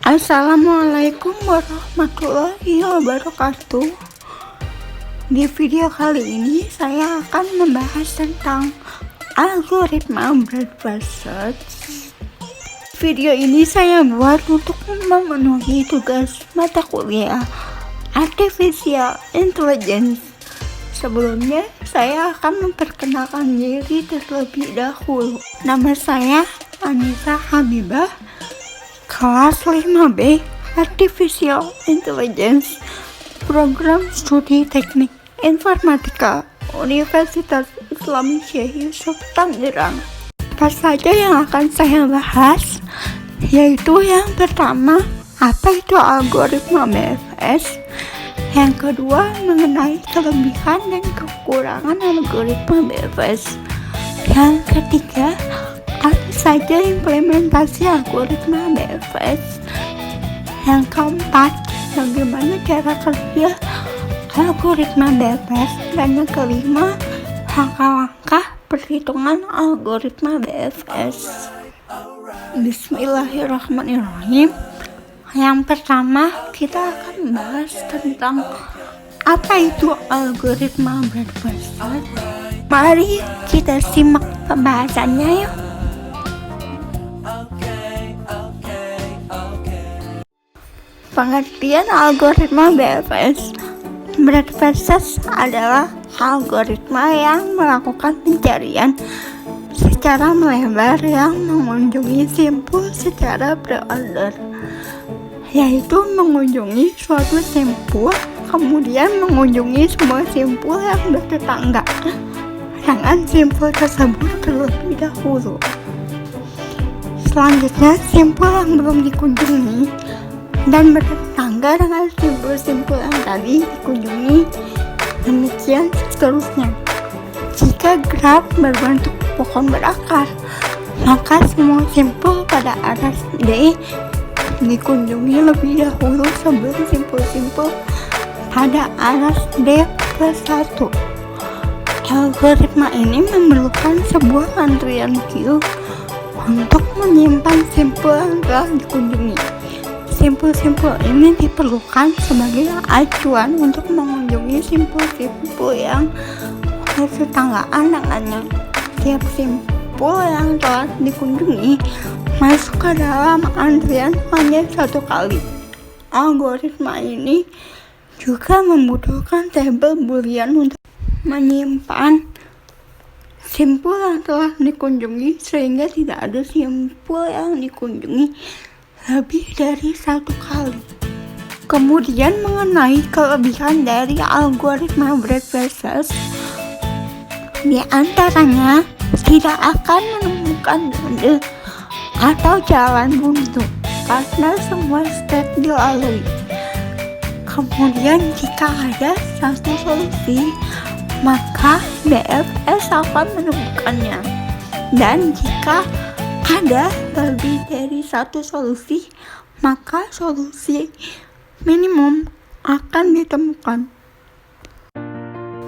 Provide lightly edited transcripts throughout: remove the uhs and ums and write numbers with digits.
Assalamualaikum warahmatullahi wabarakatuh. Di video kali ini saya akan membahas tentang algoritma breadfast search. Video ini saya buat untuk memenuhi tugas mata kuliah Artificial Intelligence. Sebelumnya saya akan memperkenalkan diri terlebih dahulu. Nama saya Anissa Habibah, kelas 5B Artificial Intelligence, Program Studi Teknik Informatika, Universitas Islam Syekh Yusuf Tangerang. Apa saja yang akan saya bahas? Yaitu yang pertama, apa itu algoritma BFS? Yang kedua, mengenai kelebihan dan kekurangan algoritma BFS. Yang ketiga, apa saja implementasi algoritma BFS. Yang keempat, bagaimana cara kerja algoritma BFS. Dan yang kelima, langkah-langkah perhitungan algoritma BFS. Bismillahirrahmanirrahim. Yang pertama, kita akan bahas tentang apa itu algoritma BFS. Mari kita simak pembahasannya yuk. Pengertian algoritma BFS. Breadfast search adalah algoritma yang melakukan pencarian secara melebar yang mengunjungi simpul secara berorder, yaitu mengunjungi suatu simpul, kemudian mengunjungi semua simpul yang bertetangga dengan simpul tersebut terlebih dahulu. Selanjutnya, simpul yang belum dikunjungi dan bertetangga dengan simpul-simpul yang tadi dikunjungi, demikian seterusnya. Jika graf berbentuk pohon berakar, maka semua simpul pada aras D dikunjungi lebih dahulu sebelum simpul-simpul pada aras D plus 1. Algoritma ini memerlukan sebuah antrian queue untuk menyimpan simpul yang telah dikunjungi. Simpul-simpul ini diperlukan sebagai acuan untuk mengunjungi simpul-simpul yang bertetanggaan dengannya. Setiap simpul yang telah dikunjungi masuk ke dalam antrian hanya satu kali. Algoritma ini juga membutuhkan tabel boolean untuk menyimpan simpul yang telah dikunjungi, sehingga tidak ada simpul yang dikunjungi lebih dari satu kali. Kemudian mengenai kelebihan dari algoritma breadfast search, di antaranya tidak akan menemukan node atau jalan buntu karena semua step dilalui. Kemudian jika ada satu solusi, maka BFS akan menemukannya. Dan jika ada lebih dari satu solusi, maka solusi minimum akan ditemukan.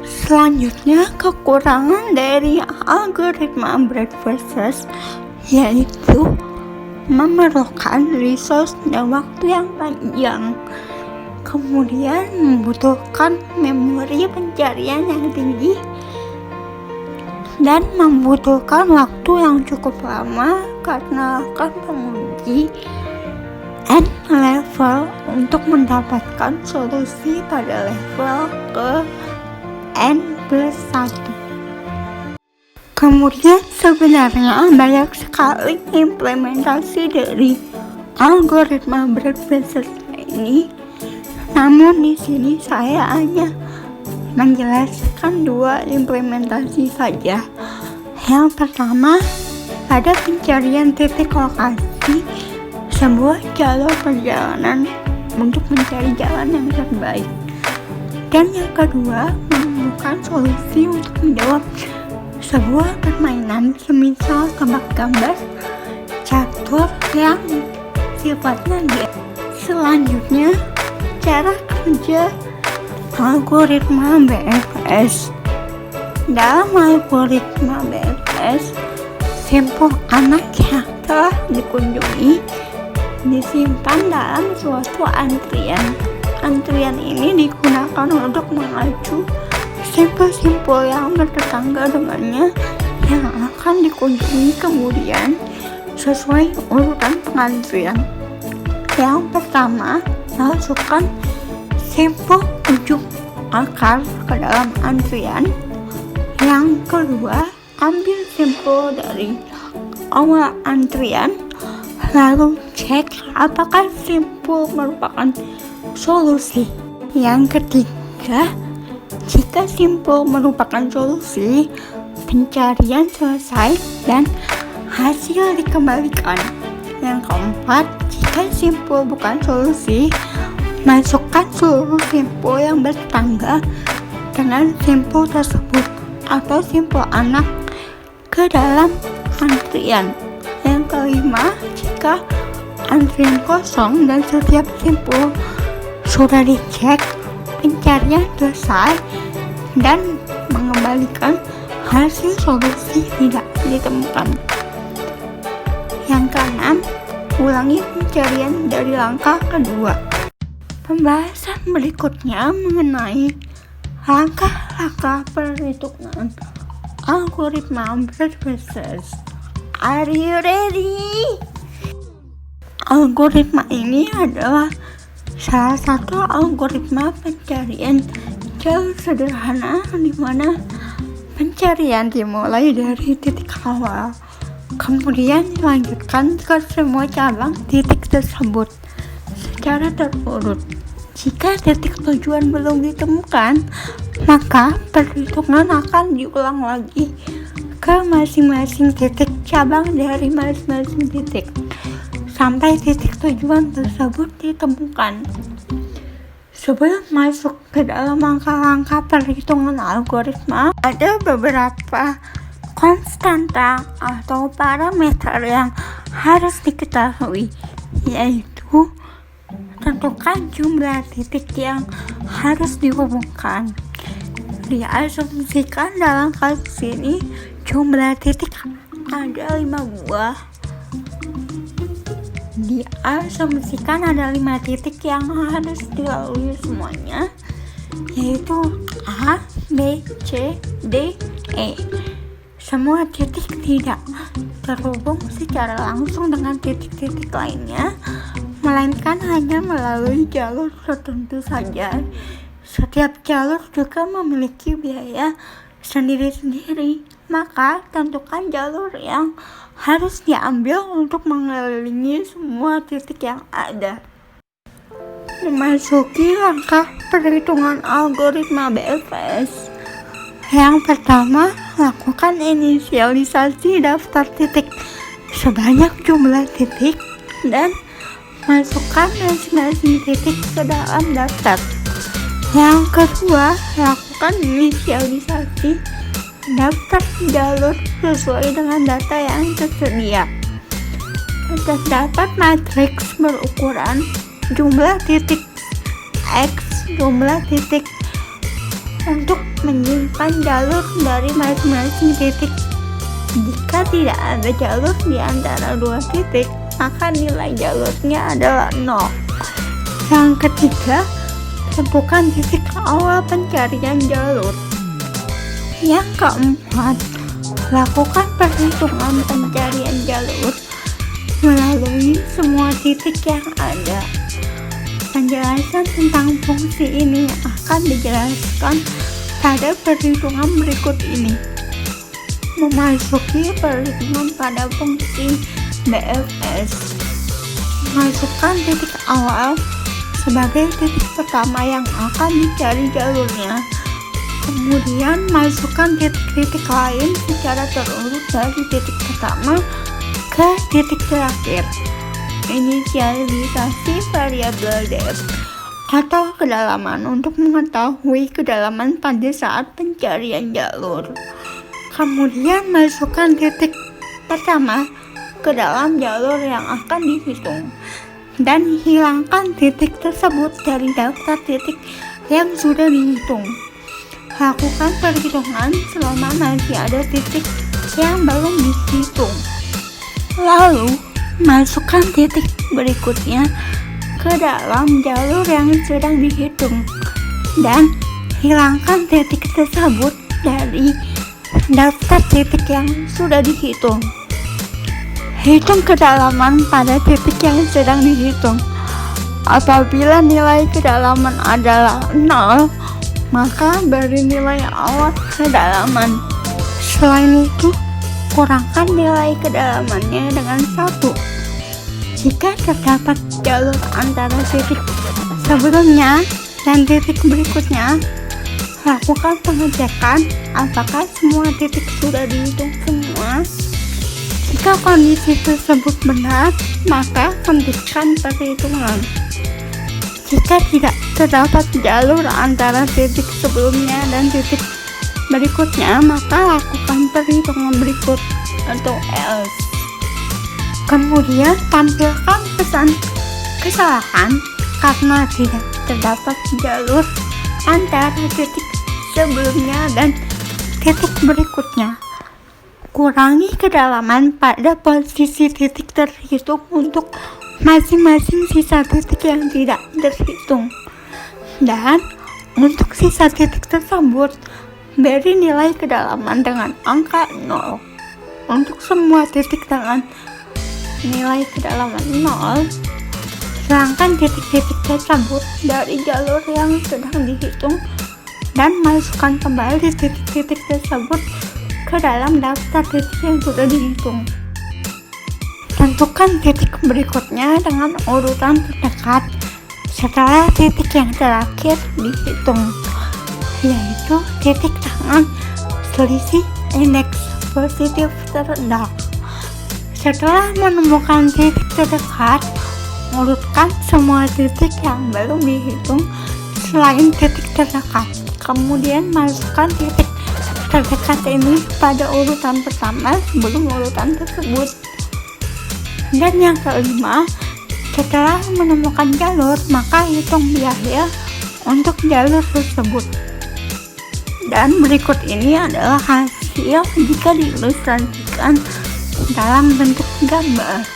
Selanjutnya, kekurangan dari algoritma breadfast search yaitu memerlukan resource dan waktu yang panjang, kemudian membutuhkan memori pencarian yang tinggi, dan membutuhkan waktu yang cukup lama karena akan menguji N level untuk mendapatkan solusi pada level ke N plus 1. Kemudian sebenarnya banyak sekali implementasi dari algoritma breadfast search ini, namun di sini saya hanya menjelaskan dua implementasi saja. Yang pertama, pada pencarian titik lokasi sebuah jalur perjalanan untuk mencari jalan yang terbaik. Dan yang kedua, menemukan solusi untuk menjawab sebuah permainan semisal tebak gambar, catur yang sifatnya dia. Selanjutnya, cara kerja algoritma BFS. Dalam algoritma BFS, simpul anak yang telah dikunjungi disimpan dalam suatu antrian. Antrian ini digunakan untuk mengacu simpul-simpul yang bertetangga dengannya yang akan dikunjungi kemudian sesuai urutan pengantrian. Yang pertama, masukkan simpul ujung akar ke dalam antrian. Yang kedua, ambil simpul dari awal antrian, lalu cek apakah simpul merupakan solusi. Yang ketiga, jika simpul merupakan solusi, pencarian selesai dan hasil dikembalikan. Yang keempat, jika simpul bukan solusi, masukkan seluruh simpul yang bertetangga dengan simpul tersebut atau simpul anak ke dalam antrian. Yang kelima, jika antrian kosong dan setiap simpul sudah dicek, pencarian selesai dan mengembalikan hasil solusi tidak ditemukan. Yang keenam, ulangi pencarian dari langkah kedua. Pembahasan berikutnya mengenai langkah-langkah perhitungan algoritma Bird Process. Are you ready? Algoritma ini adalah salah satu algoritma pencarian jalur sederhana di mana pencarian dimulai dari titik awal, kemudian dilanjutkan ke semua cabang titik tersebut secara terurut. Jika titik tujuan belum ditemukan, maka perhitungan akan diulang lagi ke masing-masing titik cabang dari masing-masing titik sampai titik tujuan tersebut ditemukan. Sebelum masuk ke dalam langkah-langkah perhitungan algoritma, ada beberapa konstanta atau parameter yang harus diketahui, yaitu tentukan jumlah titik yang harus dihubungkan. Diasumsikan dalam kasus ini jumlah titik ada 5 buah. Diasumsikan ada 5 titik yang harus dilalui semuanya, yaitu A, B, C, D, E. Semua titik tidak terhubung secara langsung dengan titik-titik lainnya, melainkan hanya melalui jalur tertentu saja. Setiap jalur juga memiliki biaya sendiri-sendiri, maka tentukan jalur yang harus diambil untuk mengelilingi semua titik yang ada. Memasuki langkah perhitungan algoritma BFS. Yang pertama, lakukan inisialisasi daftar titik sebanyak jumlah titik dan masukkan masing-masing titik ke dalam daftar. Yang kedua, lakukan inisialisasi daftar jalur sesuai dengan data yang tersedia. Terdapat matriks berukuran jumlah titik X jumlah titik untuk menyimpan jalur dari masing-masing titik. Jika tidak ada jalur di antara dua titik, maka nilai jalurnya adalah 0. Yang ketiga, tentukan titik awal pencarian jalur. Yang keempat, lakukan perhitungan pencarian jalur melalui semua titik yang ada. Penjelasan tentang fungsi ini akan dijelaskan pada perhitungan berikut ini. Memasuki perhitungan pada fungsi BFS. Masukkan titik awal sebagai titik pertama yang akan dicari jalurnya. Kemudian masukkan titik-titik lain secara terurut dari titik pertama ke titik terakhir. Inisialisasi variabel depth atau kedalaman untuk mengetahui kedalaman pada saat pencarian jalur. Kemudian masukkan titik pertama ke dalam jalur yang akan dihitung dan hilangkan titik tersebut dari daftar titik yang sudah dihitung. Lakukan perhitungan selama masih ada titik yang belum dihitung. Lalu, masukkan titik berikutnya ke dalam jalur yang sedang dihitung dan hilangkan titik tersebut dari daftar titik yang sudah dihitung. Hitung kedalaman pada titik yang sedang dihitung. Apabila nilai kedalaman adalah 0, maka beri nilai awal kedalaman. Selain itu, kurangkan nilai kedalamannya dengan 1. Jika terdapat jalur antara titik sebelumnya dan titik berikutnya, lakukan pengecekan apakah semua titik sudah dihitung semua. Jika kondisi tersebut benar, maka hentikan perhitungan. Jika tidak terdapat jalur antara titik sebelumnya dan titik berikutnya, maka lakukan perhitungan berikut atau else. Kemudian tampilkan pesan kesalahan karena tidak terdapat jalur antara titik sebelumnya dan titik berikutnya. Kurangi kedalaman pada posisi titik terhitung untuk masing-masing sisa titik yang tidak terhitung. Dan untuk sisa titik tersebut, beri nilai kedalaman dengan angka 0. Untuk semua titik dengan nilai kedalaman 0, hilangkan titik-titik tersebut dari jalur yang sedang dihitung dan masukkan kembali titik-titik tersebut ke dalam daftar titik yang sudah dihitung. Tentukan titik berikutnya dengan urutan terdekat setelah titik yang terakhir dihitung, yaitu titik dengan selisih indeks positif terendah. Setelah menemukan titik terdekat, urutkan semua titik yang belum dihitung selain titik terdekat. Kemudian masukkan titik terdekat ini pada urutan pertama sebelum urutan tersebut. Dan yang kelima, setelah menemukan jalur, maka hitung biaya untuk jalur tersebut. Dan berikut ini adalah hasil jika diilustrasikan dalam bentuk gambar.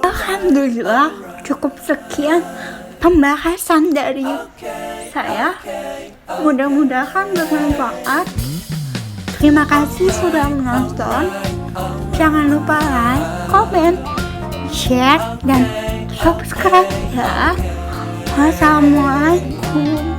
Alhamdulillah, cukup sekian pembahasan dari saya. Mudah-mudahan bermanfaat. Terima kasih sudah menonton. Jangan lupa like, komen, share, dan subscribe ya. Wassalamualaikum.